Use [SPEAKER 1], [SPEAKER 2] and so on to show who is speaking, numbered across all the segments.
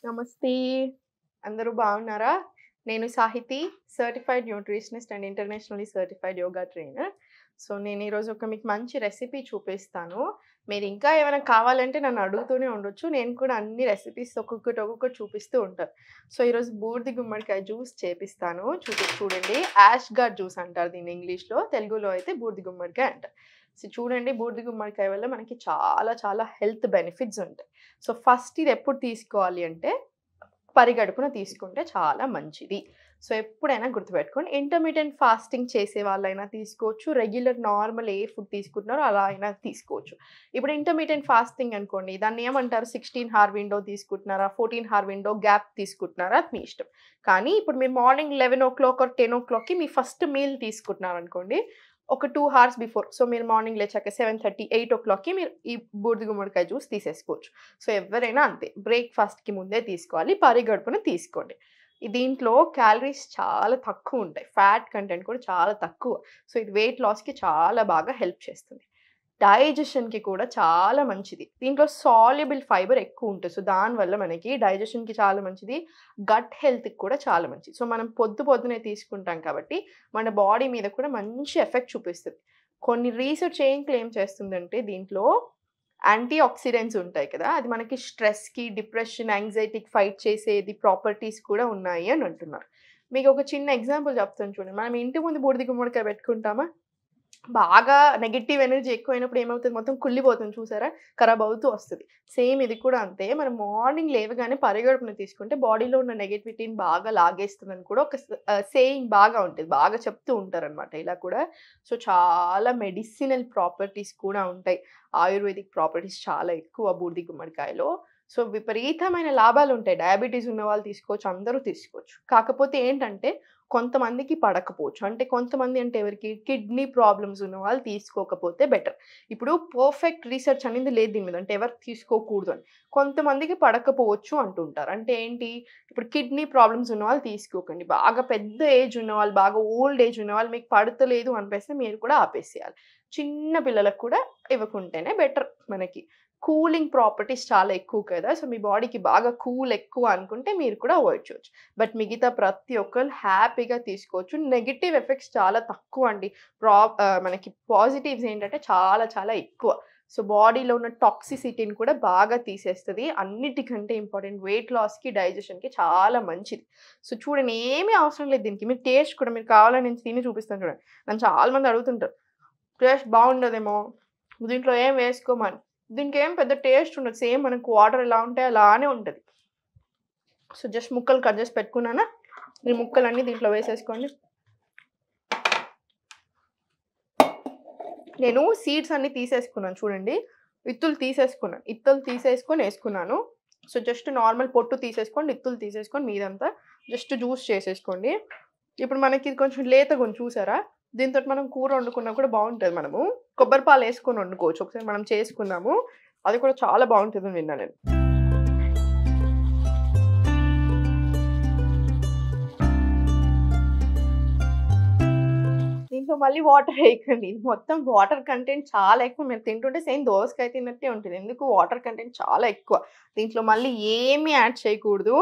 [SPEAKER 1] నమస్తే. అందరూ బాగున్నారా? నేను Sahiti, certified nutritionist and internationally certified yoga trainer. So, నేను ఈరోజు మీకు మంచి రెసిపీ చూపిస్తాను. మీరు ఇంకా ఏమైనా కావాలంటే నన్ను అడుగుతూనే ఉండొచ్చు. నేను కూడా అన్ని రెసిపీస్ ఒక్కొక్కటి చూపిస్తూ ఉంటాను. సో, ఈరోజు బూడిద గుమ్మడికాయ జ్యూస్ చేపిస్తాను. చూడండి. యాష్ గార్డ్ జ్యూస్ అంటారు దీన్ని ఇంగ్లీష్‌లో. తెలుగులో అయితే బూడిద గుమ్మడికాయ అంటారు. సో, చూడండి బూడిద గుమ్మడికాయ వల్ల మనకి చాలా చాలా హెల్త్ బెనిఫిట్స్ ఉంటాయి. సో, ఫస్ట్ ఇది ఎప్పుడు తీసుకోవాలి అంటే పరిగడుపున తీసుకుంటే చాలా మంచిది. సో, ఎప్పుడైనా గుర్తుపెట్టుకోండి. ఇంటర్మిటెంట్ ఫాస్టింగ్ చేసే వాళ్ళైనా తీసుకోవచ్చు. రెగ్యులర్ నార్మల్ ఏ ఫుడ్ తీసుకుంటున్నారో అలా అయినా తీసుకోవచ్చు. ఇప్పుడు ఇంటర్మిటెంట్ ఫాస్టింగ్ అనుకోండి. దాన్ని ఏమంటారు 16 హార్ విండో తీసుకుంటున్నారా? 14 హార్ విండో గ్యాప్ తీసుకుంటున్నారా? అది మీ ఇష్టం. కానీ ఇప్పుడు మీరు మార్నింగ్ 11:00 ఆర్ 10:00కి మీ ఫస్ట్ మీల్ తీసుకుంటున్నారనుకోండి. ఒక 2 హార్స్ బిఫోర్. సో, మీరు మార్నింగ్ లేచాక 7:30, 8:00కి మీరు ఈ బూడిద గుమ్మడికాయ జ్యూస్ తీసేసుకోవచ్చు. సో, ఎవ్వరైనా అంతే. బ్రేక్‌ఫాస్ట్‌కి ముందే తీసుకోవాలి. పరిగడుపున తీసుకోండి. దీంట్లో క్యాలరీస్ చాలా తక్కువుంటాయి. ఫ్యాట్ కంటెంట్ కూడా చాలా తక్కువ. సో, ఇది వెయిట్ లాస్‌కి చాలా బాగా హెల్ప్ చేస్తుంది. డైజెషన్‌కి కూడా చాలా మంచిది. దీంట్లో సాల్యుబుల్ ఫైబర్ ఎక్కువుంటది. సో, దానివల్ల మనకి డైజెషన్‌కి చాలా మంచిది. గట్ హెల్త్‌కి కూడా చాలా మంచిది. సో, మనం పొద్దున్నే తీసుకుంటాం కాబట్టి మన బాడీ మీద కూడా మంచి ఎఫెక్ట్ చూపిస్తది. కొన్ని రీసెర్చ్ ఏం క్లెయిమ్ చేస్తుందంటే దీంట్లో యాంటీ ఆక్సిడెంట్స్ ఉంటాయి కదా! అది మనకి స్ట్రెస్‌కి, డిప్రెషన్, యాంగ్జైటీకి ఫైట్ చేసేది ప్రాపర్టీస్ కూడా ఉన్నాయి అని అంటున్నారు. మీకొక చిన్న ఎగ్జాంపుల్ చెప్తాను చూడండి. మనం ఇంటి ముందు బూడిద గుమ్మడికాయ పెట్టుకుంటామా? బాగా నెగెటివ్ ఎనర్జీ ఎక్కువైనప్పుడు ఏమవుతది మొత్తం కుళ్ళిపోతుంది చూసారా? ఖరాబ్ అవుతూ వస్తది. సేమ్ ఇది కూడా అంతే. మనం మార్నింగ్ లేవగానే పరిగడుపున తీసుకుంటే బాడీలో ఉన్న నెగటివిటీని బాగా లాగేస్తుందని కూడా ఒక సేయింగ్ బాగా ఉంటది. బాగా చెప్తూ ఉంటారనమాట ఇలా కూడా. సో, చాలా మెడిసినల్ ప్రాపర్టీస్ కూడా ఉంటాయి. ఆయుర్వేదిక్ ప్రాపర్టీస్ చాలా ఎక్కువ బూడిద గుమ్మడికాయలో. సో, విపరీతమైన లాభాలుంటాయి. డయాబెటిస్ ఉన్నవాళ్ళు తీసుకోవచ్చు. అందరూ తీసుకోవచ్చు. కాకపోతే ఏంటంటే కొంతమందికి పడకపోవచ్చు. అంటే కొంతమంది అంటే ఎవరికి? కిడ్నీ ప్రాబ్లమ్స్ ఉన్నవాళ్ళు తీసుకోకపోతే బెటర్. ఇప్పుడు పర్ఫెక్ట్ రీసెర్చ్ అనేది లేదు దీని మీద. అంటే ఎవరు తీసుకోకూడదు అని. కొంతమందికి పడకపోవచ్చు అంటుంటారు. అంటే ఏంటి? ఇప్పుడు కిడ్నీ ప్రాబ్లమ్స్ ఉన్నవాళ్ళు తీసుకోకండి. బాగా పెద్ద ఏజ్ ఉన్నవాళ్ళు, బాగా ఓల్డ్ ఏజ్ ఉన్నవాళ్ళు మీకు పడతలేదు అనిపిస్తే మీరు కూడా ఆపేసేయాలి. చిన్న పిల్లలకు కూడా ఇవ్వకుంటేనే బెటర్ మనకి. కూలింగ్ ప్రాపర్టీస్ చాలా ఎక్కువ కదా! సో, మీ బాడీకి బాగా కూల్ ఎక్కువ అనుకుంటే మీరు కూడా అవాయిడ్ చేయొచ్చు. బట్ మిగతా ప్రతి ఒక్కళ్ళు హ్యాపీగా తీసుకోవచ్చు. నెగెటివ్ ఎఫెక్ట్స్ చాలా తక్కువండి. మనకి పాజిటివ్స్ ఏంటంటే చాలా చాలా ఎక్కువ. సో, బాడీలో ఉన్న టాక్సిసిటీని కూడా బాగా తీసేస్తది. అన్నిటికంటే ఇంపార్టెంట్ వెయిట్ లాస్‌కి, డైజెషన్‌కి చాలా మంచిది. సో, చూడండి ఏమీ అవసరం లేదు దీనికి. మీరు టేస్ట్ కూడా మీరు కావాలని నేను తిని చూపిస్తాను చూడండి. నన్ను చాలా మంది అడుగుతుంటారు. టేస్ట్ బాగుండదేమో! దీంట్లో ఏం వేసుకోమని. దీనికేం పెద్ద టేస్ట్ ఉండదు. సేమ్ మనకు వాటర్ ఎలా ఉంటాయో అలానే ఉంటది. సో, జస్ట్ ముక్కలు కట్ చేసి పెట్టుకున్నానా? ఈ ముక్కలన్నీ దీంట్లో వేసేసుకోండి. నేను సీడ్స్ అన్నీ తీసేసుకున్నాను చూడండి. ఇత్తులు తీసేసుకున్నాను. ఇత్తులు తీసేసుకొని ఏసుకున్నాను. సో, జస్ట్ నార్మల్ పొట్టు తీసేసుకోండి. ఇత్తులు తీసేసుకొని మీదంతా జస్ట్ జ్యూస్ చేసేసుకోండి. ఇప్పుడు మనకి ఇది కొంచెం లేతగుంది చూసారా? దీనితోటి మనం కూర వండుకున్నా కూడా బావుంటది మనము. కొబ్బరి పాలేసుకొని వండుకోవచ్చు. ఒకసారి మనం చేసుకుందాము. అది కూడా చాలా బావుంటదని విన్నా నేను. దీంట్లో మళ్ళీ వాటర్ ఏయకండి. ఇది మొత్తం వాటర్ కంటెంట్ చాలా ఎక్కువ. మీరు తింటుంటే సేమ్ దోసకాయ తిన్నట్టే ఉంటది. ఎందుకు వాటర్ కంటెంట్ చాలా ఎక్కువ. దీంట్లో మళ్ళీ ఏమి యాడ్ చేయకూడదు.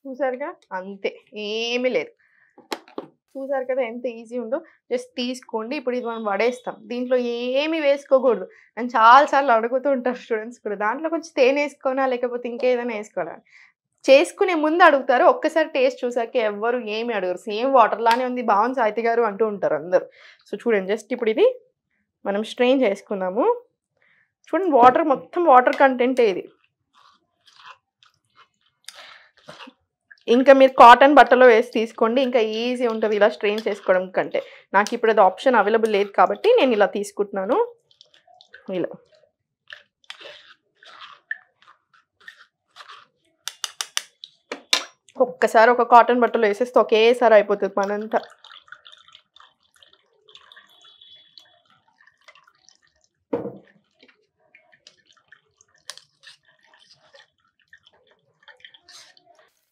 [SPEAKER 1] చూసారుగా? అంతే. ఏమీ లేదు. చూసారు కదా ఎంత ఈజీ ఉందో. జస్ట్ తీసుకోండి. ఇప్పుడు ఇది మనం వడేస్తాం. దీంట్లో ఏమి వేసుకోకూడదు. నన్ను చాలా సార్లు అడుగుతూ ఉంటారు స్టూడెంట్స్ కూడా. దాంట్లో కొంచెం తేనె లేకపోతే ఇంకేదైనా ఏసుకోవాలా? చేసుకునే ముందు అడుగుతారు. ఒక్కసారి టేస్ట్ చూసాక ఎవ్వరు ఏమి అడగరు. సేమ్ వాటర్ లానే ఉంది బావుంది సాహితి గారు అంటూ ఉంటారు అందరూ. సో, చూడండి జస్ట్ ఇప్పుడు ఇది మనం స్ట్రెయిన్ చేసుకుందాము. చూడండి మొత్తం వాటర్ కంటెంటే ఇది. ఇంకా మీరు కాటన్ బట్టలో వేసి తీసుకోండి. ఇంకా ఈజీ ఉంటది ఇలా స్ట్రెయిన్ చేసుకోవడం కంటే. నాకిప్పుడు అది ఆప్షన్ అవైలబుల్ లేదు కాబట్టి నేను ఇలా తీసుకుంటున్నాను. ఇలా. ఒక్కసారి ఒక కాటన్ బట్టలో వేసేస్తే ఒకేసారి అయిపోతది పనంతా.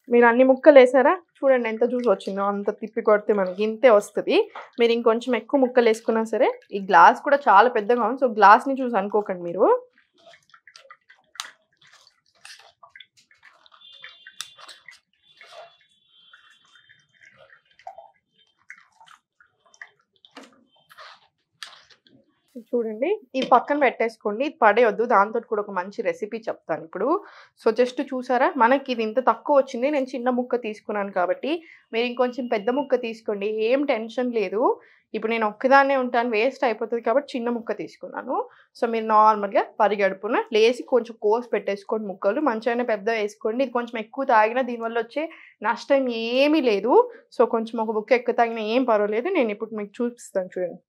[SPEAKER 1] మీరు అన్ని ముక్కలేసారా? చూడండి ఎంత జ్యూస్ వచ్చిందో, అంత తిప్పి కొడితే మనకి ఇంతే వస్తది. మీరు ఇంకొంచెం ఎక్కువ ముక్కలేసుకున్నా సరే, ఈ గ్లాస్ కూడా చాలా పెద్దగా ఉంది. సో, గ్లాస్‌ని చూసి అనుకోకండి మీరు. చూడండి. ఇది పక్కన పెట్టేసుకోండి. ఇది పడేయొద్దు. దాంతోటి కూడా ఒక మంచి రెసిపీ చెప్తాను ఇప్పుడు. సో, జస్ట్ చూసారా? మనకి ఇది ఇంత తక్కువ వచ్చింది. నేను చిన్న ముక్క తీసుకున్నాను కాబట్టి, మీరు ఇంకొంచెం పెద్ద ముక్క తీసుకోండి. ఏం టెన్షన్ లేదు. ఇప్పుడు నేను ఒక్కదాన్నే ఉంటాను. వేస్ట్ అయిపోతది కాబట్టి చిన్న ముక్క తీసుకున్నాను. సో, మీరు నార్మల్‌గా పరిగడుపున లేసి కొంచెం కోసి పెట్టేసుకోండి ముక్కలు. మంచిగానే పెద్దగా ఏసుకోండి. ఇది కొంచెం ఎక్కువ తాగినా దీనివల్ల వచ్చే నష్టం ఏమీ లేదు. సో, కొంచెం ఒక ముక్క ఎక్కువ తాగినా ఏం పర్వాలేదు. నేను ఇప్పుడు మీకు చూపిస్తాను చూడండి.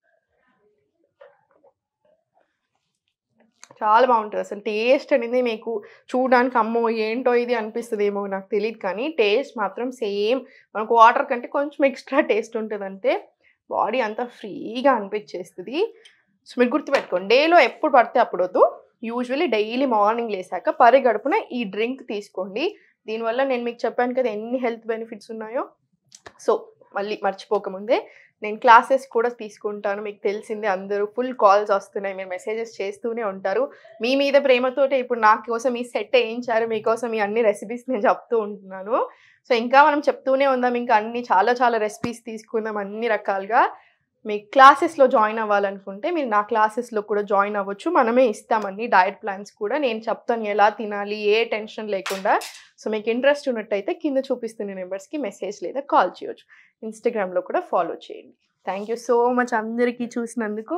[SPEAKER 1] చాలా బావుంటది. అసలు టేస్ట్ అనేది మీకు చూడడానికి అమ్మో! ఏంటో ఇది అనిపిస్తదేమో నాకు తెలీదు కానీ, టేస్ట్ మాత్రం సేమ్ మనకు వాటర్ కంటే కొంచెం ఎక్స్‌ట్రా టేస్ట్ ఉంటదంతే. బాడీ అంతా ఫ్రీగా అనిపిచ్చేస్తది. సో, మీరు గుర్తుపెట్టుకోండి. డేలో ఎప్పుడు పడితే అప్పుడొద్దు. యూజువల్లీ డైలీ మార్నింగ్ లేసాక పరిగడుపున ఈ డ్రింక్ తీసుకోండి. దీనివల్ల నేను మీకు చెప్పాను కదా ఎన్ని హెల్త్ బెనిఫిట్స్ ఉన్నాయో. సో, మళ్ళీ మర్చిపోకముందే నేను క్లాసెస్ కూడా తీసుకుంటాను. మీకు తెలిసిందే అందరూ ఫుల్ కాల్స్ వస్తున్నాయి. మీరు మెసేజెస్ చేస్తూనే ఉంటారు. మీ మీద ప్రేమతోటే ఇప్పుడు నా కోసం ఈ సెట్ ఏయించారు. మీకోసం ఈ అన్ని రెసిపీస్ నేను చెప్తూ ఉంటున్నాను. సో, ఇంకా మనం చెప్తూనే ఉందాం. ఇంకా అన్ని చాలా చాలా రెసిపీస్ తీసుకుందాం అన్ని రకాలుగా. మీ క్లాసెస్‌లో జాయిన్ అవ్వాలనుకుంటే మీరు నా క్లాసెస్‌లో కూడా జాయిన్ అవ్వచ్చు. మనమే ఇస్తామన్ని డయట్ ప్లాన్స్ కూడా. నేను చెప్తాను ఎలా తినాలి, ఏ టెన్షన్ లేకుండా. సో, మీకు ఇంట్రెస్ట్ ఉన్నట్టయితే కింద చూపిస్తున్న నెంబర్స్‌కి మెసేజ్ లేదా కాల్ చేయొచ్చు. ఇన్‌స్టాగ్రామ్‌లో కూడా ఫాలో చేయండి. థాంక్ యూ సో మచ్ అందరికీ చూసినందుకు.